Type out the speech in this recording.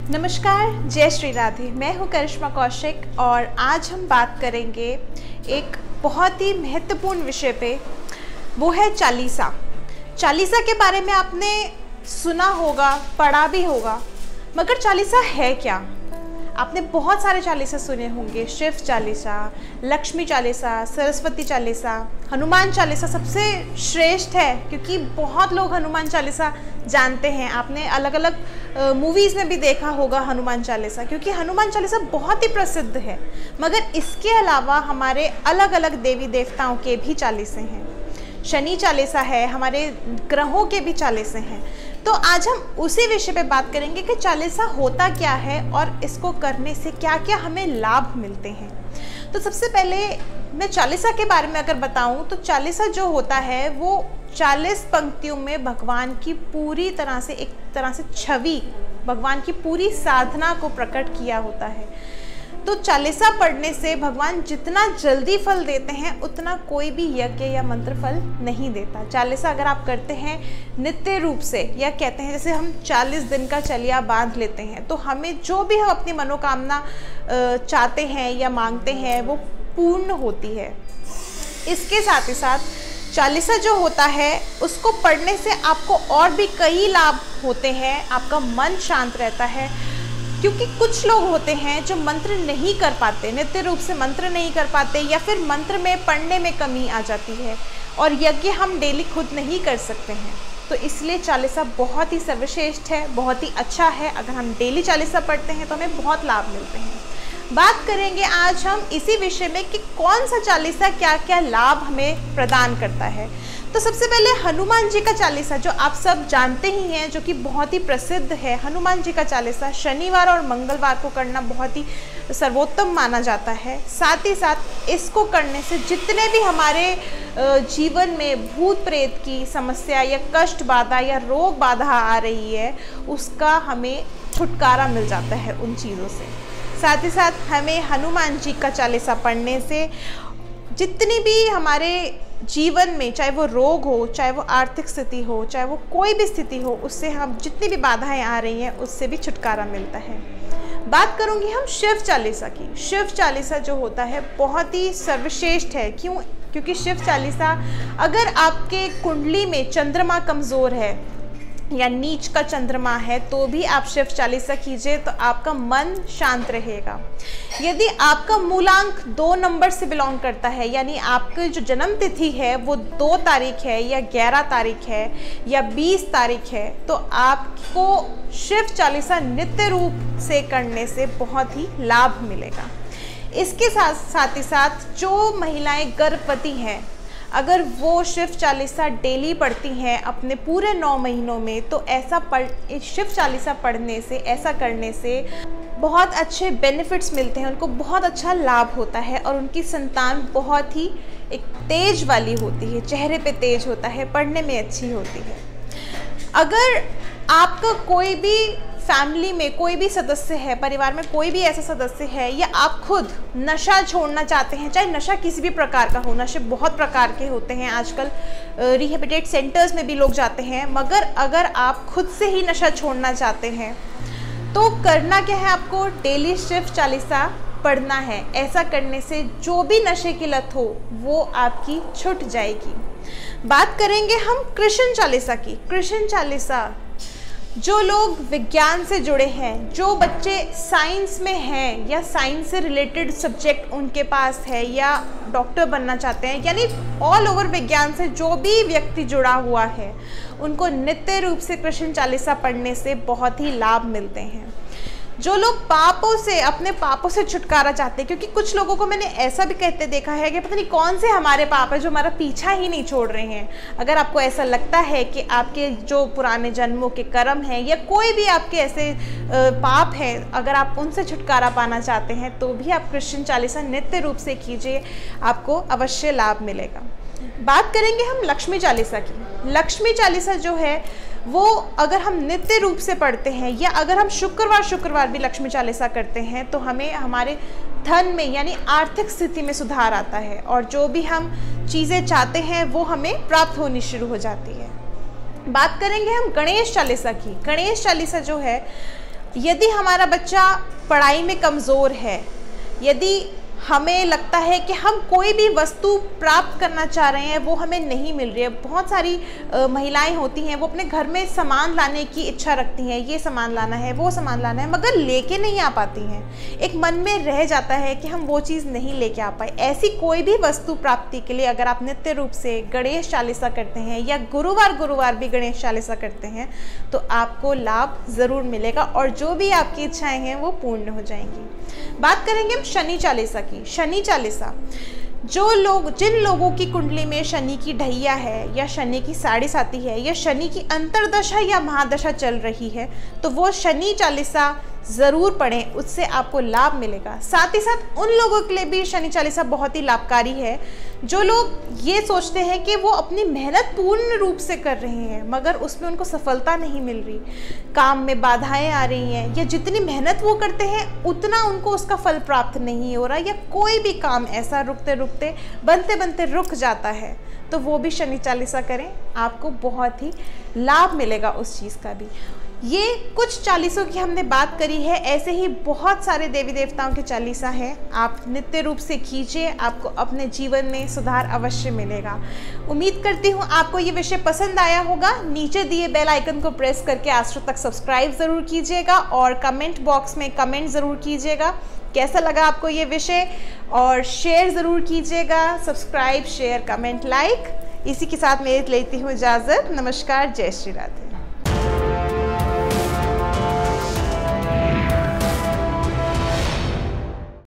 नमस्कार, जय श्री राधे। मैं हूँ करिश्मा कौशिक और आज हम बात करेंगे एक बहुत ही महत्वपूर्ण विषय पे। वो है चालीसा। चालीसा के बारे में आपने सुना होगा, पढ़ा भी होगा, मगर चालीसा है क्या? आपने बहुत सारे चालीसा सुने होंगे। शिव चालीसा, लक्ष्मी चालीसा, सरस्वती चालीसा, हनुमान चालीसा सबसे श्रेष्ठ है क्योंकि बहुत लोग हनुमान चालीसा जानते हैं। आपने अलग अलग मूवीज़ में भी देखा होगा हनुमान चालीसा, क्योंकि हनुमान चालीसा बहुत ही प्रसिद्ध है। मगर इसके अलावा हमारे अलग अलग देवी देवताओं के भी चालीसे हैं। शनि चालीसा है, हमारे ग्रहों के भी चालीसे हैं। तो आज हम उसी विषय पे बात करेंगे कि चालीसा होता क्या है और इसको करने से क्या क्या हमें लाभ मिलते हैं। तो सबसे पहले मैं चालीसा के बारे में अगर बताऊं तो चालीसा जो होता है वो 40 पंक्तियों में भगवान की पूरी तरह से, एक तरह से छवि, भगवान की पूरी साधना को प्रकट किया होता है। तो चालीसा पढ़ने से भगवान जितना जल्दी फल देते हैं उतना कोई भी यज्ञ या मंत्र फल नहीं देता। चालीसा अगर आप करते हैं नित्य रूप से, या कहते हैं जैसे हम 40 दिन का चलिया बांध लेते हैं, तो हमें जो भी हम अपनी मनोकामना चाहते हैं या मांगते हैं वो पूर्ण होती है। इसके साथ ही साथ चालीसा जो होता है उसको पढ़ने से आपको और भी कई लाभ होते हैं। आपका मन शांत रहता है, क्योंकि कुछ लोग होते हैं जो मंत्र नहीं कर पाते, नित्य रूप से मंत्र नहीं कर पाते, या फिर मंत्र में पढ़ने में कमी आ जाती है और यज्ञ हम डेली खुद नहीं कर सकते हैं। तो इसलिए चालीसा बहुत ही सर्वश्रेष्ठ है, बहुत ही अच्छा है। अगर हम डेली चालीसा पढ़ते हैं तो हमें बहुत लाभ मिलते हैं। बात करेंगे आज हम इसी विषय में कि कौन सा चालीसा क्या क्या लाभ हमें प्रदान करता है। तो सबसे पहले हनुमान जी का चालीसा, जो आप सब जानते ही हैं, जो कि बहुत ही प्रसिद्ध है। हनुमान जी का चालीसा शनिवार और मंगलवार को करना बहुत ही सर्वोत्तम माना जाता है। साथ ही साथ इसको करने से जितने भी हमारे जीवन में भूत प्रेत की समस्या या कष्ट बाधा या रोग बाधा आ रही है, उसका हमें छुटकारा मिल जाता है उन चीज़ों से। साथ ही साथ हमें हनुमान जी का चालीसा पढ़ने से जितनी भी हमारे जीवन में, चाहे वो रोग हो, चाहे वो आर्थिक स्थिति हो, चाहे वो कोई भी स्थिति हो, उससे हम जितनी भी बाधाएं आ रही हैं उससे भी छुटकारा मिलता है। बात करूंगी हम शिव चालीसा की। शिव चालीसा जो होता है बहुत ही सर्वश्रेष्ठ है। क्यों? क्योंकि शिव चालीसा, अगर आपके कुंडली में चंद्रमा कमज़ोर है या नीच का चंद्रमा है तो भी आप शिव चालीसा कीजिए तो आपका मन शांत रहेगा। यदि आपका मूलांक 2 नंबर से बिलोंग करता है, यानी आपकी जो जन्म तिथि है वो 2 तारीख है या 11 तारीख है या 20 तारीख है, तो आपको शिव चालीसा नित्य रूप से करने से बहुत ही लाभ मिलेगा। इसके साथ ही साथ जो महिलाएं गर्भवती हैं, अगर वो शिव चालीसा डेली पढ़ती हैं अपने पूरे 9 महीनों में, तो शिव चालीसा पढ़ने से, ऐसा करने से बहुत अच्छे बेनिफिट्स मिलते हैं, उनको बहुत अच्छा लाभ होता है और उनकी संतान बहुत ही एक तेज वाली होती है, चेहरे पे तेज होता है, पढ़ने में अच्छी होती है। अगर आपका कोई भी फैमिली में कोई भी सदस्य है, परिवार में कोई भी ऐसा सदस्य है, या आप खुद नशा छोड़ना चाहते हैं, चाहे नशा किसी भी प्रकार का हो, नशे बहुत प्रकार के होते हैं, आजकल रिहेबिलिटेट सेंटर्स में भी लोग जाते हैं, मगर अगर आप खुद से ही नशा छोड़ना चाहते हैं तो करना क्या है, आपको डेली शिव चालीसा पढ़ना है। ऐसा करने से जो भी नशे की लत हो वो आपकी छूट जाएगी। बात करेंगे हम कृष्ण चालीसा की। कृष्ण चालीसा, जो लोग विज्ञान से जुड़े हैं, जो बच्चे साइंस में हैं या साइंस से रिलेटेड सब्जेक्ट उनके पास है या डॉक्टर बनना चाहते हैं, यानी ऑल ओवर विज्ञान से जो भी व्यक्ति जुड़ा हुआ है, उनको नित्य रूप से कृष्ण चालीसा पढ़ने से बहुत ही लाभ मिलते हैं। जो लोग पापों से, अपने पापों से छुटकारा चाहते हैं, क्योंकि कुछ लोगों को मैंने ऐसा भी कहते देखा है कि पता नहीं कौन से हमारे पाप है जो हमारा पीछा ही नहीं छोड़ रहे हैं। अगर आपको ऐसा लगता है कि आपके जो पुराने जन्मों के कर्म हैं या कोई भी आपके ऐसे पाप हैं, अगर आप उनसे छुटकारा पाना चाहते हैं तो भी आप कृष्ण चालीसा नित्य रूप से कीजिए, आपको अवश्य लाभ मिलेगा। बात करेंगे हम लक्ष्मी चालीसा की। लक्ष्मी चालीसा जो है वो अगर हम नित्य रूप से पढ़ते हैं या अगर हम शुक्रवार भी लक्ष्मी चालीसा करते हैं तो हमें हमारे धन में यानी आर्थिक स्थिति में सुधार आता है और जो भी हम चीज़ें चाहते हैं वो हमें प्राप्त होनी शुरू हो जाती है। बात करेंगे हम गणेश चालीसा की। गणेश चालीसा जो है यदि हमारा बच्चा पढ़ाई में कमज़ोर है, यदि हमें लगता है कि हम कोई भी वस्तु प्राप्त करना चाह रहे हैं वो हमें नहीं मिल रही है। बहुत सारी महिलाएं होती हैं, वो अपने घर में सामान लाने की इच्छा रखती हैं, ये सामान लाना है, वो सामान लाना है, मगर लेके नहीं आ पाती हैं। एक मन में रह जाता है कि हम वो चीज़ नहीं लेके आ पाए। ऐसी कोई भी वस्तु प्राप्ति के लिए अगर आप नित्य रूप से गणेश चालीसा करते हैं या गुरुवार भी गणेश चालीसा करते हैं तो आपको लाभ ज़रूर मिलेगा और जो भी आपकी इच्छाएँ हैं वो पूर्ण हो जाएंगी। बात करेंगे हम शनि चालीसा की। शनि चालीसा, जिन लोगों की कुंडली में शनि की ढैया है या शनि की साढ़े साती है या शनि की अंतर्दशा या महादशा चल रही है तो वो शनि चालीसा ज़रूर पढ़ें, उससे आपको लाभ मिलेगा। साथ ही साथ उन लोगों के लिए भी शनि चालीसा बहुत ही लाभकारी है जो लोग ये सोचते हैं कि वो अपनी मेहनत पूर्ण रूप से कर रहे हैं मगर उसमें उनको सफलता नहीं मिल रही, काम में बाधाएं आ रही हैं या जितनी मेहनत वो करते हैं उतना उनको उसका फल प्राप्त नहीं हो रहा या कोई भी काम ऐसा रुकते रुकते बनते बनते रुक जाता है, तो वो भी शनि चालीसा करें, आपको बहुत ही लाभ मिलेगा उस चीज़ का भी। ये कुछ चालीसों की हमने बात करी है, ऐसे ही बहुत सारे देवी देवताओं के चालीसा हैं। आप नित्य रूप से कीजिए, आपको अपने जीवन में सुधार अवश्य मिलेगा। उम्मीद करती हूँ आपको ये विषय पसंद आया होगा। नीचे दिए बेल आइकन को प्रेस करके आस्ट्रो तक सब्सक्राइब ज़रूर कीजिएगा और कमेंट बॉक्स में कमेंट ज़रूर कीजिएगा कैसा लगा आपको ये विषय, और शेयर ज़रूर कीजिएगा। Subscribe, share, comment, like. इसी के साथ मैं लेती हूँ इजाज़त। नमस्कार, जय श्री राधे।